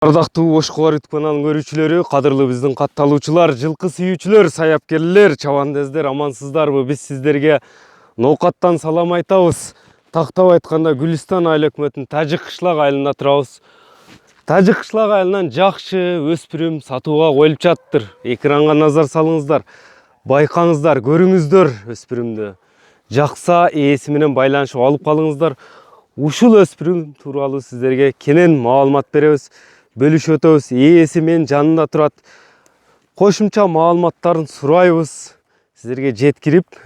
Ардактуу Ошкор YouTube каналынын көрүүчүлөрү, кадырлуу биздин катталуучулар, жылкы сүйүүчүлөр, саяпкерлер, чабандездер, амансыздарбы? Биз сиздерге ноокаттан салам айтабыз. Тактап айтканда Гүлистан айыл өкмөтүнүн Тажык кышлак айылында турабыз. Тажык кышлак айылынан жакшы өспүрүм сатууга коюлуп жатыптыр. Экранга назар салыңыздар, байкаңыздар, көрүңүздөр өспүрүмдү. Жакса ээси менен байланышып алып калыңыздар. Ушул өспүрүм тууралуу сиздерге кенен маалымат беребиз. Бөлүшүп өтөбүз. Ээси менин жанында турат. Кошумча маалыматтарын сурайбыз. Сиздерге жеткирип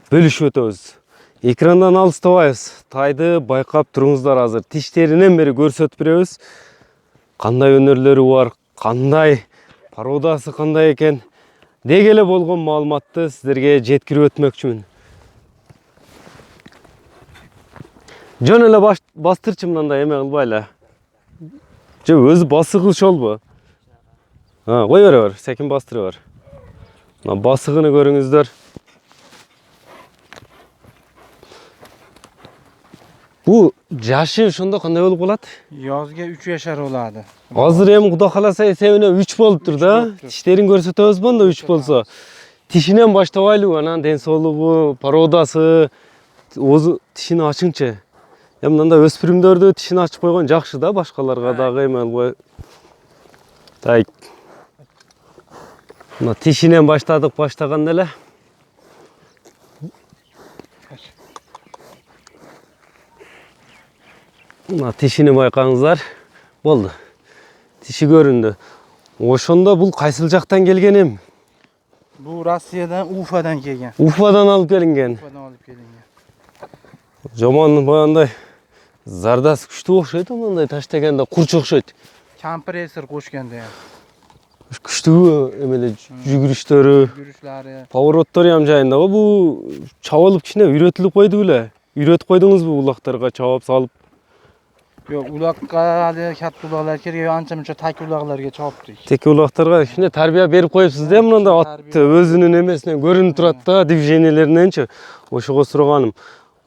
бөлүшүп өтөбүз. Экрандан алыстабайбыз. Тайды байкап туруңуздар азыр. Тиштеринен бери көрсөтүп беребиз. Кандай өнөрлөрү бар, кандай породасы кандай экен деги эле болгон маалыматты сиздерге жеткирип өтмөкчүмүн. Жөн эле бастырчы мындай эме кылбайлы. Же өзү басыгы ошолбу? Кой бер, секин бастыры бар. Басыгыны көрүңүздөр. Бу жашы ошондо кандай болуп калат? Yazga 3 yaşar oladı. Азыр эми Кудай кааласа эсебине 3 болуптур да. Тиштерин көрсөтөбүзбү анда 3 болсо? Тишинен баштабайлыбы? Анан ден соолугу, породасы, оозу тишин ачыңчы. Мындай өспүрүмдөрдү тишин ачып койгон жакшы да, башкаларга дагы эме кылбай. Так. Мына тишинен баштаганда эле. Мына тишини байкаңыздар. Болду. Тиши көрүндү. Ошондо бул кайсыл жактан келгеним? Bu Rusya'dan, Ufa'dan kelgan. Уфадан алып келинген. Ufa'dan alıp kelingan. Жаман баягындай зардасы күчтүү окшойт, мындай таштаганда курч окшойт. Kompresör qo'shganda ham. Күчтүү эмеле жүгүрүштөрү, Yürüyüşleri. повороттору ham жайында. Бу чабылып кичине үйрөтүлүп койду беле? Үйрөтүп койдуңузбу улактарга чабып салып? Yo'q, uloqqa hali katta uloqlar kerak, ancha-muncha tak uloqlarga chopdik. Теке улактарга кичине тарбия берип коюпсуз да, мындай атты өзүнүн эмесинен көрүнүп турат да, движениелериненчи. Ошого сураганым.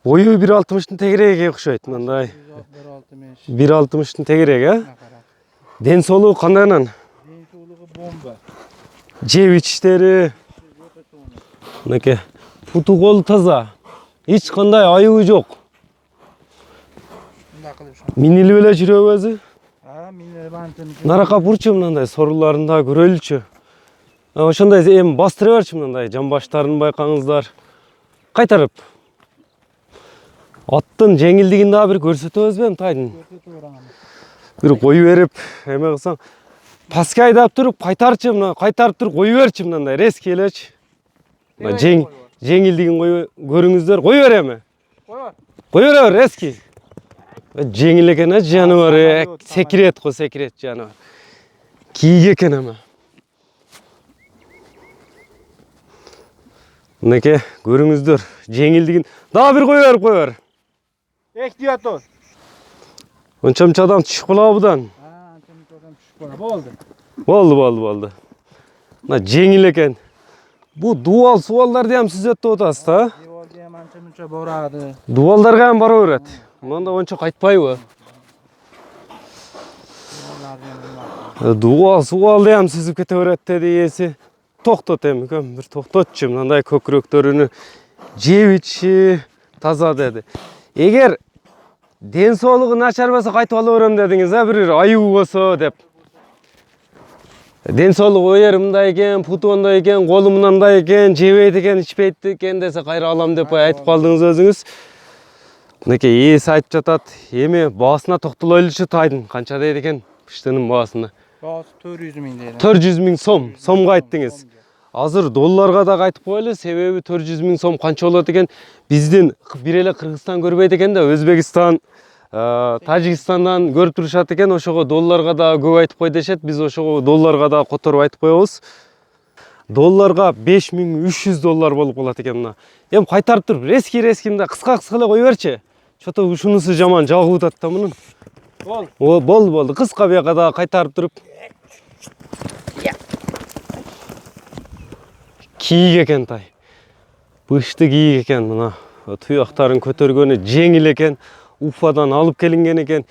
Бою 1.60-тын тегереги окшойт, мындай. 1.60-тын тегереги, Ден соолугу кандай анан? Den so'lug'i bomba. Жеп ичиштери. Мынакей, путу колу таза. Эч кандай айыбы жок. Bunday qilib shu. Минилип эле жүрөбү өзү? Minilib ancha-muncha. Наракка бурчу мындай соруларын да көрөлүчү. Ошондой эми бастыра берчи мындай жамбаштарын байкаңыздар. Кайтарып. Аттын жеңилдигин дагы бир көрсөтөбүзбү тайдын? Бир кою берип, эме кылсаң, паска айдап туруп, кайтарчы мына, кайтарып туруп кою берчи мындай, резки элечи. Мына жеңилдигин көрүңүздөр. Кою бер эми. Кою бер, резки. Жеңил экен жаныбар, секирет го, секирет жаныбар. Кийик экен эме. Мынакей, көрүңүздөр, жеңилдигин. Дагы бир кою бер. Ehtiyatol. Онча-мунча адам түшүп калабы будан. Ancha-muncha odam tushib qoladi. Болду. Мына жеңил экен. Бу дуал суалдарды ham сиз өтүп атасыз да? Devorga ham ancha-muncha boradi. Дуалдарга ham бара берет. Мында онча кайтпайбы? Дуал суалды ham сизип кете берет деди ээси. Токтот эми, бир токтотчу, мындай көкүрөктөрүнү жеп ичи таза деди. Эгер ден соолугу начар болсо кайтып ала берем дедиңиз, бир айыбы болсо деп. Ден соолугу эгер мындай экен, путу мындай экен, колу мындай экен, жебейт экен, ичпейт экен десе кайра алам деп айтып калдыңыз өзүңүз. Мынакей ээси айтып жатат. Эми баасына токтолойлучу тайдын канча дейт экен пыштынын баасына? Baası 400 ming deydi. 400 ming сом, сомго айттыңыз. Азыр долларга да айтып коелу, себеби 400 ming сом канча болот экен? Биздин бир эле Кыргызстан көрбөйт экен да, Өзбекстан, Тажикстандан көрүп турушат экен. Ошого долларга да көп айтып кой дешет. Биз ошого долларга да которуп айтып коебуз. Долларга 5300 доллар болуп калат экен мына. Эми кайтарып туруп, резки мындай кыска эле кой берчи. Чото ушунусу жаман жагып атат да мунун. Болду. Кыска бияка да кайтарып туруп. Кийик экен тай. Бышты кийик экен мына. Туяктарын көтөргөнү жеңил экен. Уфадан алып келинген экен.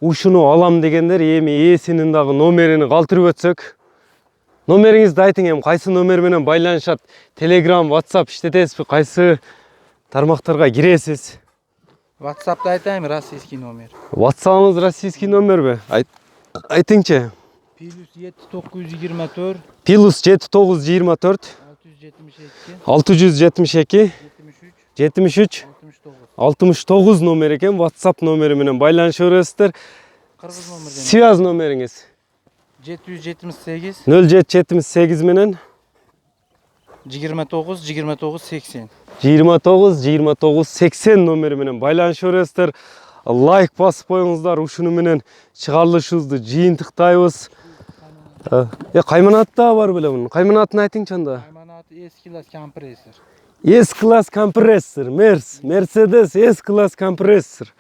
ушуну алам дегендер эми ээсинин дагы номерин калтырып өтсөк. Номериңизди айтың, эми кайсы номер менен байланышат? Telegram, WhatsApp иштетесизби? Кайсы тармактарга киресиз? WhatsApp'ta айтайım, российский номер. WhatsApp'ыңыз российский номерби? Айтыңчы. +7924 Plus 7924 672 672 73 69 69 номер экен. WhatsApp номери менен байланышып бересиздер. Кыргыз номер. Связь номериңиз 778 0778 менен 29 29 80. 29 29 80 номери менен байланышып бересиздер. Лайк басып коюңуздар. Ушуну менен чыгарылышыбызды жыйынтыктайбыз. Кайман да бар беле мунун? Кайман атын айтыңчы анда. Haymanatı S-Class компрессор. S-Class компрессор, Mercedes S-Class компрессор.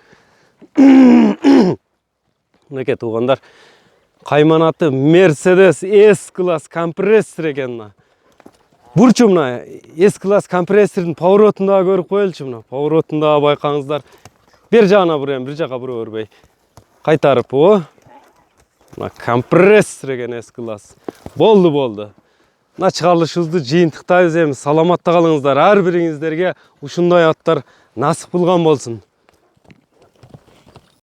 Мынакей туугандар, кайман аты Mercedes S-Class компрессор экен мына. Бурчу мына S-Class компрессордун поворотун дагы көрүп коелучу мына. Поворотун дагы байкаңыздар. Бир жагына бурайм, бир жака бура бербей. Кайтарып, о. Мына компрессор экен S-Class. Болду. Мына чыгарылышыбызды жыйынтыктайбыз эми. Саламатта калыңыздар. Ар бириңиздерге ушундай аттар насып кылган болсун.